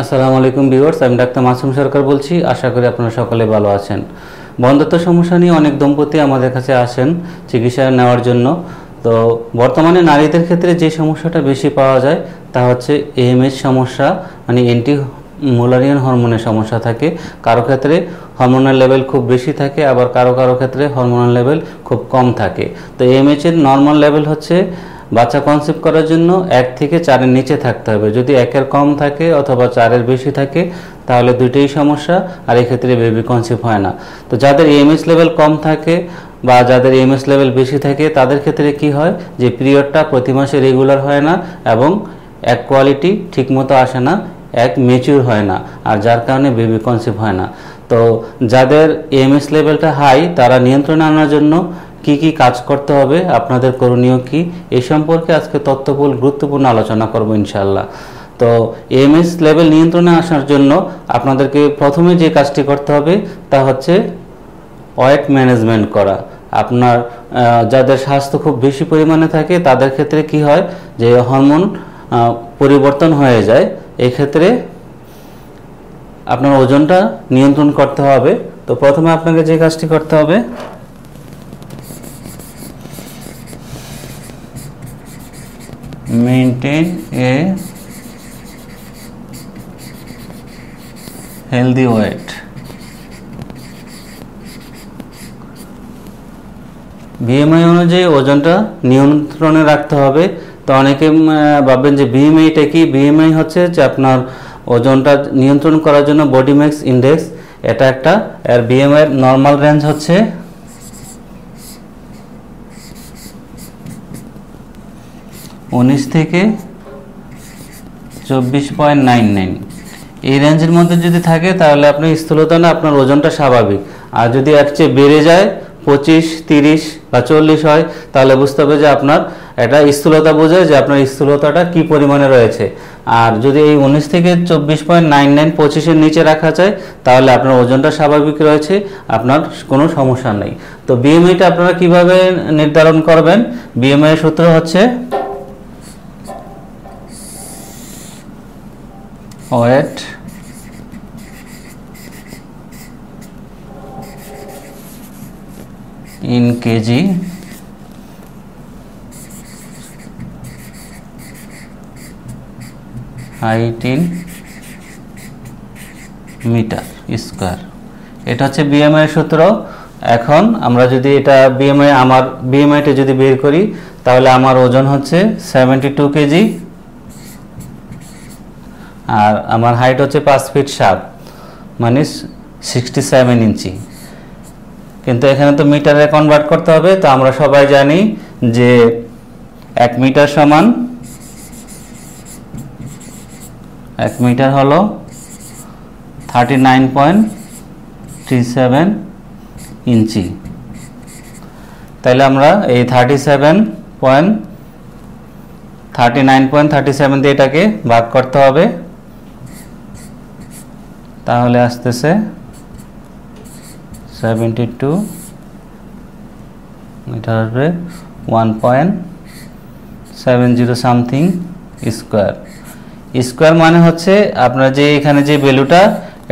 আসসালামু আলাইকুম ভিউয়ার্স, আমি ডাক্তার মাসুম সরকার বলছি। আশা করি আপনারা সকলে ভালো আছেন। বন্ধ্যাত্ব সমস্যা নিয়ে অনেক দম্পতি আমাদের কাছে আসেন চিকিৎসা নেওয়ার জন্য। তো বর্তমানে নারীদের ক্ষেত্রে যে সমস্যাটা বেশি পাওয়া যায় তা হচ্ছে এএমএইচ সমস্যা, মানে অ্যান্টি মুলারিয়ান হরমোনের সমস্যা থাকে। কারো ক্ষেত্রে হরমোনাল লেভেল খুব বেশি থাকে, আবার কারো ক্ষেত্রে হরমোনাল লেভেল খুব কম থাকে। তো এএমএইচ এর নর্মাল লেভেল হচ্ছে বাচ্চা কনসেপ্ট করার জন্য 1 থেকে 4-এর নিচে থাকতে হবে। যদি 1-এর কম থাকে অথবা 4-এর বেশি থাকে তাহলে দুইটাই সমস্যা, আর এক্ষেত্রে বেবি কনসেপ্ট হয় না। তো যাদের এএমএইচ লেভেল কম থাকে বা যাদের এএমএইচ লেভেল বেশি থাকে তাদের ক্ষেত্রে কি হয় যে পিরিয়ডটা প্রতি মাসে রেগুলার হয় না এবং এক কোয়ালিটি ঠিকমতো আসে না, এক ম্যাচিউর হয় না, আর যার কারণে বেবি কনসেপ্ট হয় না। তো যাদের এএমএইচ লেভেলটা হাই তারা নিয়ন্ত্রণে আনার জন্য কি কি কাজ করতে হবে, আপনাদের করণীয় কি, এই সম্পর্কে আজকে তথ্যবহুল গুরুত্বপূর্ণ আলোচনা করব ইনশাআল্লাহ। তো এএমএইচ লেভেল নিয়ন্ত্রণে আসার জন্য আপনাদেরকে প্রথমে যে কাজটি করতে হবে তা হচ্ছে ওয়েট ম্যানেজমেন্ট করা। আপনার যাদের স্বাস্থ্য খুব বেশি পরিমাণে থাকে তাদের ক্ষেত্রে কি হয় যে হরমোন পরিবর্তন হয়ে যায়। এই ক্ষেত্রে আপনার ওজনটা নিয়ন্ত্রণ করতে হবে। তো প্রথমে আপনাকে যে কাজটি করতে হবে, maintain a healthy weight। BMI অনুযায়ী ওজনটা নিয়ন্ত্রণে রাখতে হবে। তো অনেকে ভাববেন যে বিএমআইটা কি। বিএমআই হচ্ছে যে আপনার ওজনটা নিয়ন্ত্রণ করার জন্য বডি মাস ইন্ডেক্স, এটা একটা। এর বিএমআই এর নর্মাল রেঞ্জ হচ্ছে 19 থেকে 24.99। এই রেঞ্জের মধ্যে যদি থাকে তাহলে আপনার স্থূলতা না, আপনার ওজনটা স্বাভাবিক। আর যদি এর চেয়ে বেড়ে যায় 25, 30 বা 40 হয় তাহলে বুঝতে হবে যে আপনার এটা স্থূলতা বোঝায় যে আপনার স্থূলতাটা কি পরিমাণে রয়েছে। আর যদি এই 19 থেকে 24.99 25-এর নিচে রাখা যায় তাহলে আপনার ওজনটা স্বাভাবিক রয়েছে, আপনার কোনো সমস্যা নেই। তো বিএমআইটা আপনারা কিভাবে নির্ধারণ করবেন? বিএমআই এর সূত্র হচ্ছে weight in kg height in metre square. এটা হচ্ছে বিএমআই এর সূত্র। এখন আমরা যদি এটা আমার বিএমআইটা যদি বের করি তাহলে আমার ওজন হচ্ছে 72 কেজি আর আমার হাইট হচ্ছে 5 ফিট 7, মানে 67 ইঞ্চি। কিন্তু এখানে তো মিটারে কনভার্ট করতে হবে। তো আমরা সবাই জানি যে 1 মিটার সমান 1 মিটার হলো 39.37 ইঞ্চি। তাহলে আমরা এই 39.37 দিয়ে এটাকে ভাগ করতে হবে। তাহলে আসতেছে 72 মিটার আসবে 1.70 সামথিং স্কয়ার। স্কয়ার মানে হচ্ছে আপনার যে এখানে যে ভ্যালুটা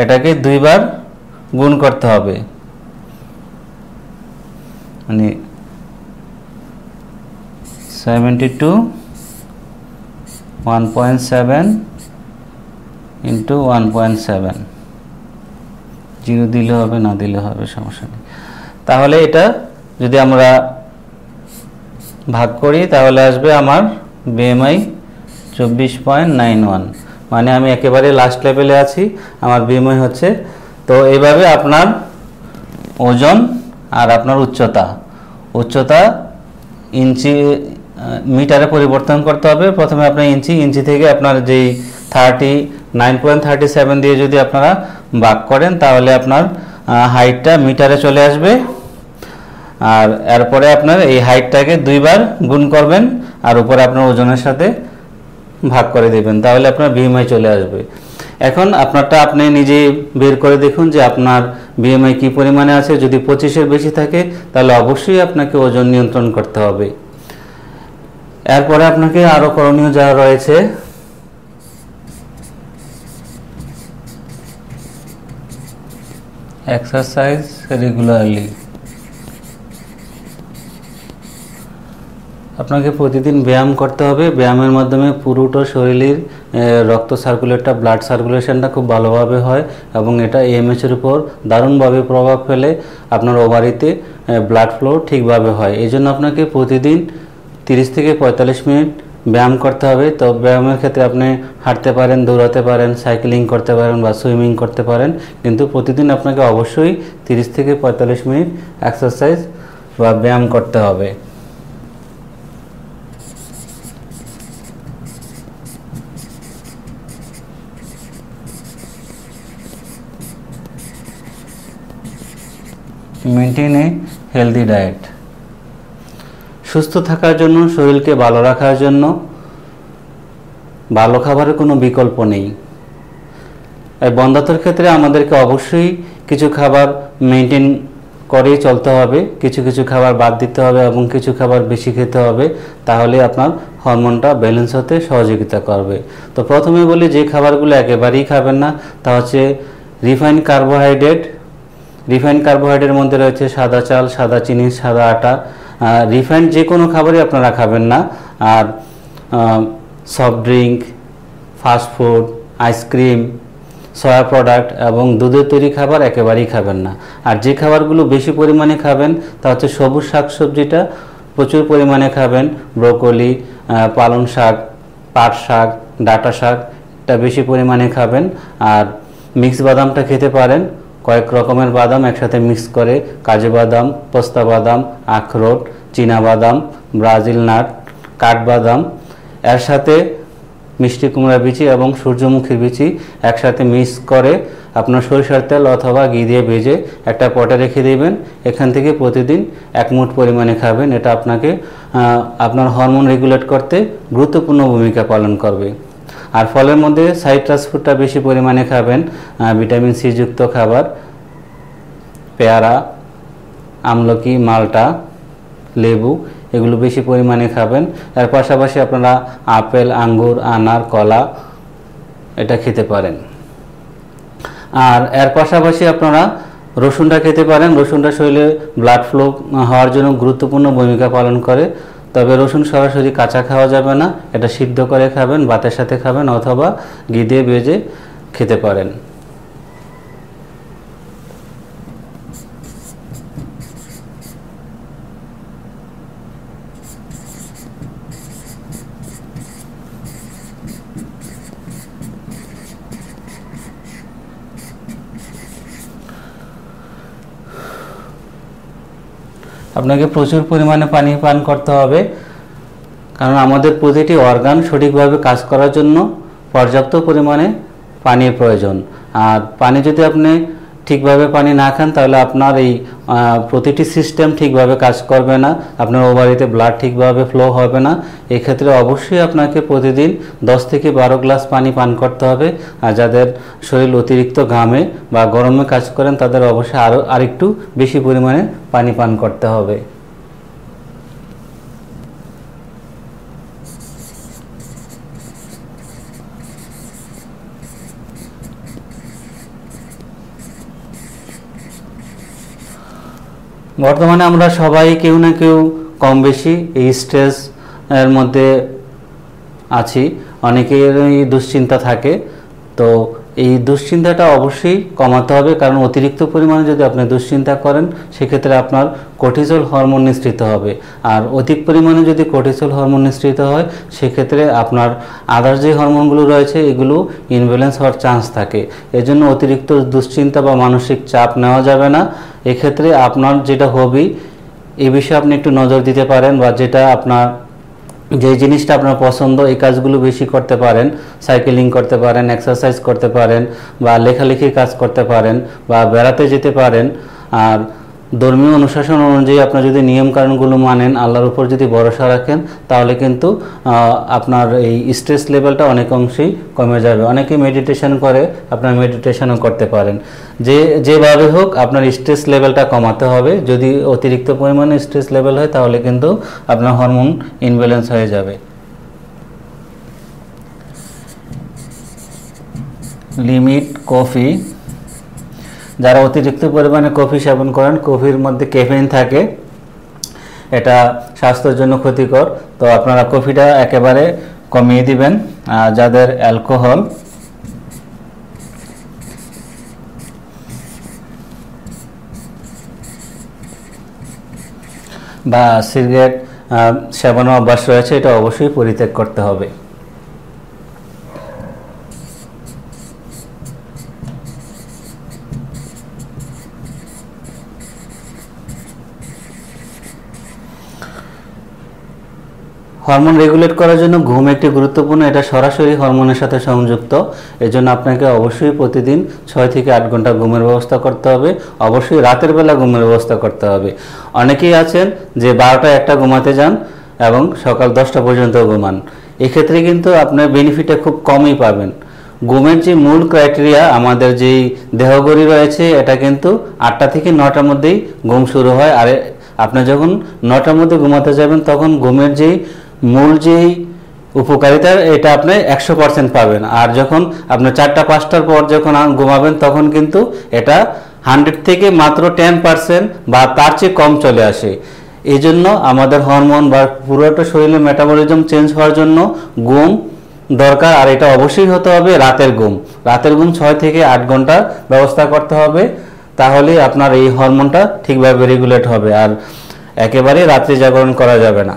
এটাকে 2 বার গুণ করতে হবে, মানে 72 1.7 ইন্টু 1.7। 0 দিলে হবে, না দিলে হবে, সমস্যা নেই। তাহলে এটা যদি আমরা ভাগ করি তাহলে আসবে আমার বিএমআই 24.91, মানে আমি একেবারে লাস্ট লেভেলে আছি, আমার বিএমআই হচ্ছে। তো এইভাবে আপনার ওজন আর আপনার উচ্চতা ইঞ্চি মিটারে পরিবর্তন করতে হবে। প্রথমে আপনার ইঞ্চি থেকে আপনার যেই 39.37 দিয়ে যদি আপনারা ভাগ করেন তাহলে আপনার হাইটটা মিটারে চলে আসবে। আর এরপরে আপনার এই হাইটটাকে 2 বার গুণ করবেন আর উপরে আপনার ওজনের সাথে ভাগ করে দেবেন, তাহলে আপনার বিএমআই চলে আসবে। এখন আপনারটা আপনি নিজে বের করে দেখুন যে আপনার বিএমআই কি পরিমাণে আছে। যদি 25-এর বেশি থাকে তাহলে অবশ্যই আপনাকে ওজন নিয়ন্ত্রণ করতে হবে। এরপরে আপনাকে আরো করণীয় যা রয়েছে, এক্সারসাইজ রেগুলারলি। আপনাকে প্রতিদিন ব্যায়াম করতে হবে। ব্যায়ামের মাধ্যমে পুরোটা শরীরের রক্ত সার্কুলেটটা, ব্লাড সার্কুলেশনটা খুব ভালোভাবে হয় এবং এটা এএমএইচের উপর দারুণভাবে প্রভাব ফেলে। আপনার ওভারিতে ব্লাড ফ্লো ঠিকভাবে হয়। এই জন্য আপনাকে প্রতিদিন 30 থেকে 45 মিনিট ব্যায়াম করতে হবে। তো ব্যায়ামের ক্ষেত্রে আপনি হাঁটতে পারেন, দৌড়াতে পারেন, সাইক্লিং করতে পারেন বা সুইমিং করতে পারেন, কিন্তু প্রতিদিন আপনাকে অবশ্যই 30 থেকে 45 মিনিট এক্সারসাইজ বা ব্যায়াম করতে হবে। Maintain a healthy diet. সুস্থ থাকার জন্য, শরীরকে ভালো রাখার জন্য ভালো খাবারের কোনো বিকল্প নেই। এই বন্ধ্যাত্বের ক্ষেত্রে আমাদেরকে অবশ্যই কিছু খাবার মেনটেন করেই চলতে হবে, কিছু কিছু খাবার বাদ দিতে হবে এবং কিছু খাবার বেশি খেতে হবে, তাহলে আপনার হরমোনটা ব্যালেন্স হতে সহযোগিতা করবে। তো প্রথমে বলি, যে খাবারগুলো একেবারেই খাবেন না তা হচ্ছে রিফাইন্ড কার্বোহাইড্রেট। রিফাইন্ড কার্বোহাইড্রেটের মধ্যে রয়েছে সাদা চাল, সাদা চিনি, সাদা আটা। রিফাইন্ড যে কোনো খাবারই আপনারা খাবেন না। আর soft drink, fast food, ice cream, soya product এবং দুধের তৈরি খাবার একেবারেই খাবেন না। আর যে খাবারগুলো বেশি পরিমাণে খাবেন তা হচ্ছে সবুজ শাকসবজিটা প্রচুর পরিমাণে খাবেন। ব্রোকলি, পালং শাক, পাট শাক, ডাঁটা শাক, এটা বেশি পরিমাণে খাবেন। আর মিক্স বাদামটা খেতে পারেন, কয়েক রকমের বাদাম একসাথে মিক্স করে, কাজু বাদাম, পোস্তা বাদাম, আখরোট, চীনা বাদাম, ব্রাজিল নাট, কাঠবাদাম, এর সাথে মিষ্টি কুমড়া বিচি এবং সূর্যমুখীর বিচি একসাথে মিক্স করে আপনার সরিষার তেল অথবা ঘি দিয়ে ভেজে একটা পটে রেখে দেবেন। এখান থেকে প্রতিদিন 1 মুঠ পরিমাণে খাবেন। এটা আপনাকে আপনার হরমোন রেগুলেট করতে গুরুত্বপূর্ণ ভূমিকা পালন করবে। আর ফলের মধ্যে সাইট্রাস ফ্রুটটা বেশি পরিমাণে খাবেন, ভিটামিন সি যুক্ত খাবার, পেয়ারা, আমলকি, মালটা, লেবু, এগুলো বেশি পরিমাণে খাবেন। এর পাশাপাশি আপনারা আপেল, আঙ্গুর, আনার, কলা এটা খেতে পারেন। আর এর পাশাপাশি আপনারা রসুনটা খেতে পারেন। রসুনটা শরীরে ব্লাড ফ্লো হওয়ার জন্য গুরুত্বপূর্ণ ভূমিকা পালন করে। তবে রসুন সরাসরি কাঁচা খাওয়া যাবে না, এটা সিদ্ধ করে খাবেন, ভাতের সাথে খাবেন অথবা ঘি দিয়ে ভেজে খেতে পারেন। আপনাকে প্রচুর পরিমাণে পানি পান করতে হবে, কারণ আমাদের প্রতিটি অর্গান সঠিকভাবে কাজ করার জন্য পর্যাপ্ত পরিমাণে পানির প্রয়োজন। আর পানি যদি আপনি ঠিকভাবে পানি না খান তাহলে আপনার এই প্রতিটি সিস্টেম ঠিকভাবে কাজ করবে না, আপনার ওভারিতে ব্লাড ঠিকভাবে ফ্লো হবে না। এক্ষেত্রে অবশ্যই আপনাকে প্রতিদিন 10 থেকে 12 গ্লাস পানি পান করতে হবে। আর যাদের শরীর অতিরিক্ত ঘামে বা গরমে কাজ করেন তাদের অবশ্যই আরেকটু বেশি পরিমাণে পানি পান করতে হবে। বর্তমানে আমরা সবাই কেউ না কেউ কম বেশি এই স্ট্রেস এর মধ্যে আছি। অনেকেরই দুশ্চিন্তা থাকে, তো এই দুশ্চিন্তাটা অবশ্যই কমাতে হবে, কারণ অতিরিক্ত পরিমাণে যদি আপনি দুশ্চিন্তা করেন সেক্ষেত্রে আপনার কর্টিসল হরমোন নিঃসৃত হবে। আর অধিক পরিমাণে যদি কর্টিসল হরমোন নিঃসৃত হয় সেক্ষেত্রে আপনার আদার্স যে হরমোনগুলো রয়েছে এগুলো ইনব্যালেন্স হওয়ার চান্স থাকে। এজন্য অতিরিক্ত দুশ্চিন্তা বা মানসিক চাপ নেওয়া যাবে না। এক্ষেত্রে আপনার যেটা হবি এই বিষয়ে আপনি একটু নজর দিতে পারেন, বা যেটা আপনার যে জিনিসটা আপনার পছন্দ এই কাজগুলো বেশি করতে পারেন। সাইকেলিং করতে পারেন, এক্সারসাইজ করতে পারেন, বা লেখালেখির কাজ করতে পারেন, বা বেড়াতে যেতে পারেন। আর ধর্মীয় অনুশাসন অনুযায়ী আপনার যদি নিয়মকানুনগুলো মানেন, আল্লাহর উপর যদি ভরসা রাখেন, তাহলে কিন্তু আপনার এই স্ট্রেস লেভেলটা অনেক অংশেই কমে যাবে। অনেকে মেডিটেশন করে, আপনার মেডিটেশনও করতে পারেন। যেভাবে হোক আপনার স্ট্রেস লেভেলটা কমাতে হবে। যদি অতিরিক্ত পরিমাণে স্ট্রেস লেভেল হয় তাহলে কিন্তু আপনার হরমোন ইনব্যালেন্স হয়ে যাবে। Limit coffee. যারা অতিরিক্ত পরিমাণে কফি সেবন করেন, কফির মধ্যে ক্যাফেইন থাকে, এটা স্বাস্থ্যের জন্য ক্ষতিকর। তো আপনারা কফিটা একেবারে কমিয়ে দিবেন। যাদের অ্যালকোহল বা সিগারেট সেবনের অভ্যাস রয়েছে, এটা অবশ্যই পরিত্যাগ করতে হবে। হরমোন রেগুলেট করার জন্য ঘুম একটি গুরুত্বপূর্ণ, এটা সরাসরি হরমোনের সাথে সংযুক্ত। এজন্য আপনাকে অবশ্যই প্রতিদিন 6 থেকে 8 ঘন্টা ঘুমের ব্যবস্থা করতে হবে। অবশ্যই রাতের বেলা ঘুমের ব্যবস্থা করতে হবে। অনেকেই আছেন যে 12টা 1টা ঘুমাতে যান এবং সকাল 10টা পর্যন্ত ঘুমান। এক্ষেত্রে কিন্তু আপনার বেনিফিটটা খুব কমই পাবেন। ঘুমের যে মূল ক্রাইটেরিয়া, আমাদের যেই দেহঘড়ি রয়েছে, এটা কিন্তু 8টা থেকে 9টার মধ্যেই ঘুম শুরু হয়। আর আপনি যখন 9টার মধ্যে ঘুমাতে যাবেন তখন ঘুমের যেই মূল যেই উপকারিতা, এটা আপনি 100% পাবেন। আর যখন আপনি 4টা 5টার পর যখন ঘুমাবেন তখন কিন্তু এটা 100 থেকে মাত্র 10% বা তার চেয়ে কম চলে আসে। এই জন্য আমাদের হরমোন বা পুরোটা শরীরের মেটাবলিজম চেঞ্জ হওয়ার জন্য ঘুম দরকার। আর এটা অবশ্যই হতে হবে রাতের ঘুম। রাতের ঘুম 6 থেকে 8 ঘন্টা ব্যবস্থা করতে হবে, তাহলে আপনার এই হরমোনটা ঠিকভাবে রেগুলেট হবে। আর একেবারে রাত্রি জাগরণ করা যাবে না।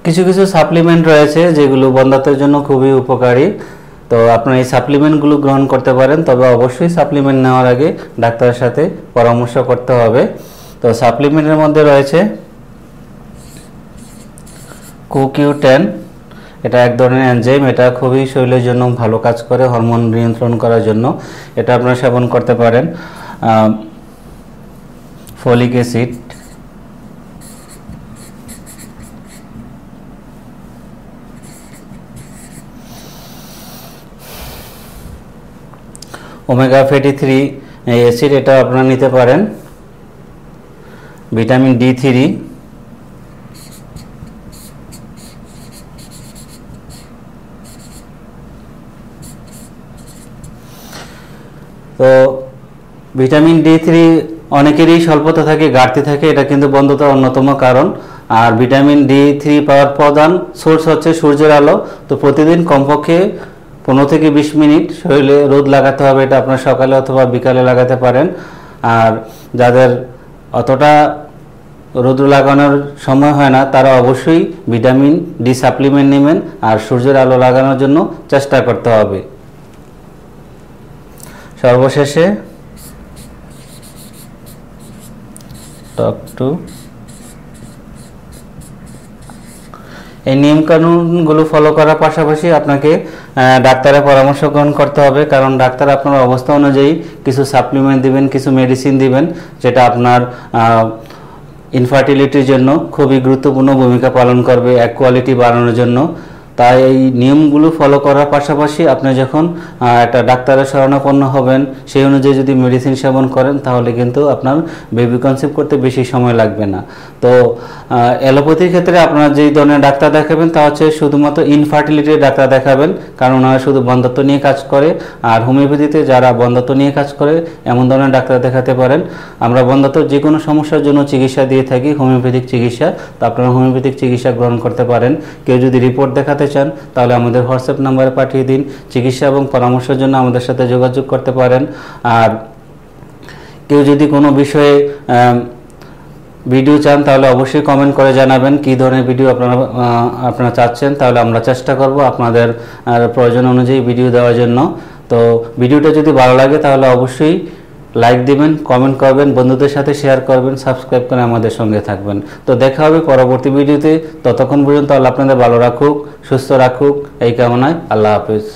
কিছু কিছু সাপ্লিমেন্ট রয়েছে যেগুলো বন্ধ্যাত্বের জন্য খুবই উপকারী। তো আপনারা এই সাপ্লিমেন্টগুলো গ্রহণ করতে পারেন, তবে অবশ্যই সাপ্লিমেন্ট নেওয়ার আগে ডাক্তারের সাথে পরামর্শ করতে হবে। তো সাপ্লিমেন্টের মধ্যে রয়েছে CoQ10, এটা এক ধরনের এনজাইম, এটা খুবই শরীরের জন্য ভালো কাজ করে হরমোন নিয়ন্ত্রণ করার জন্য, এটা আপনারা সেবন করতে পারেন। Folic acid, omega fatty 3 acid, এটা আপনারা নিতে পারেন। ভিটামিন D3, তো ভিটামিন D3 অনেকেরই স্বল্পতা থাকে, ঘাটতি থাকে, এটা কিন্তু বন্ধ্যাত্বের অন্যতম কারণ। আর ভিটামিন D3 পাওয়ার প্রধান সোর্স হচ্ছে সূর্যের আলো। তো প্রতিদিন কমপক্ষে 15 থেকে 20 মিনিট শরীরে রোদ লাগাতে হবে, এটা আপনার সকালে অথবা বিকালে লাগাতে পারেন। আর যাদের অতটা রোদ লাগানোর সময় হয় না, তারা অবশ্যই ভিটামিন D সাপ্লিমেন্ট নেবেন আর সূর্যের আলো লাগানোর জন্য চেষ্টা করতে হবে। সর্বশেষে এই নিয়মকানুনগুলো ফলো করার পাশাপাশি আপনাকে ডাক্তারের পরামর্শ গ্রহণ করতে হবে, কারণ ডাক্তার আপনার অবস্থা অনুযায়ী কিছু সাপ্লিমেন্ট দিবেন, কিছু মেডিসিন দিবেন, যেটা আপনার ইনফার্টিলিটির জন্য খুবই গুরুত্বপূর্ণ ভূমিকা পালন করবে এক কোয়ালিটি বাড়ানোর জন্য। তাই এই নিয়মগুলো ফলো করার পাশাপাশি আপনি যখন একটা ডাক্তারের শরণাপন্ন হবেন, সেই অনুযায়ী যদি মেডিসিন সেবন করেন, তাহলে কিন্তু আপনার বেবি কনসিভ করতে বেশি সময় লাগবে না। তো অ্যালোপ্যাথির ক্ষেত্রে আপনারা যেই ধরনের ডাক্তার দেখাবেন তা হচ্ছে শুধুমাত্র ইনফার্টিলিটির ডাক্তার দেখাবেন, কারণ ওনারা শুধু বন্ধ্যাত্ব নিয়ে কাজ করে। আর হোমিওপ্যাথিতে যারা বন্ধ্যাত্ব নিয়ে কাজ করে এমন ধরনের ডাক্তার দেখাতে পারেন। আমরা বন্ধ্যাত্বর যে কোনো সমস্যার জন্য চিকিৎসা দিয়ে থাকি, হোমিওপ্যাথিক চিকিৎসা। তো আপনারা হোমিওপ্যাথিক চিকিৎসা গ্রহণ করতে পারেন। কেউ যদি রিপোর্ট দেখাতে চান তাহলে আমাদের হোয়াটসঅ্যাপ নাম্বারে পাঠিয়ে দিন। চিকিৎসা এবং পরামর্শের জন্য আমাদের সাথে যোগাযোগ করতে পারেন। আর কেউ যদি কোনো বিষয়ে ভিডিও চান তাহলে অবশ্যই কমেন্ট করে জানাবেন কী ধরনের ভিডিও আপনারা চাচ্ছেন, তাহলে আমরা চেষ্টা করব আপনাদের প্রয়োজন অনুযায়ী ভিডিও দেওয়ার জন্য। তো ভিডিওটা যদি ভালো লাগে তাহলে অবশ্যই লাইক দিবেন, কমেন্ট করবেন, বন্ধুদের সাথে শেয়ার করবেন, সাবস্ক্রাইব করে আমাদের সঙ্গে থাকবেন। তো দেখা হবে পরবর্তী ভিডিওতে। ততক্ষণ পর্যন্ত আল্লাহ আপনাদের ভালো রাখুক, সুস্থ রাখুক, এই কামনায় আল্লাহ হাফেজ।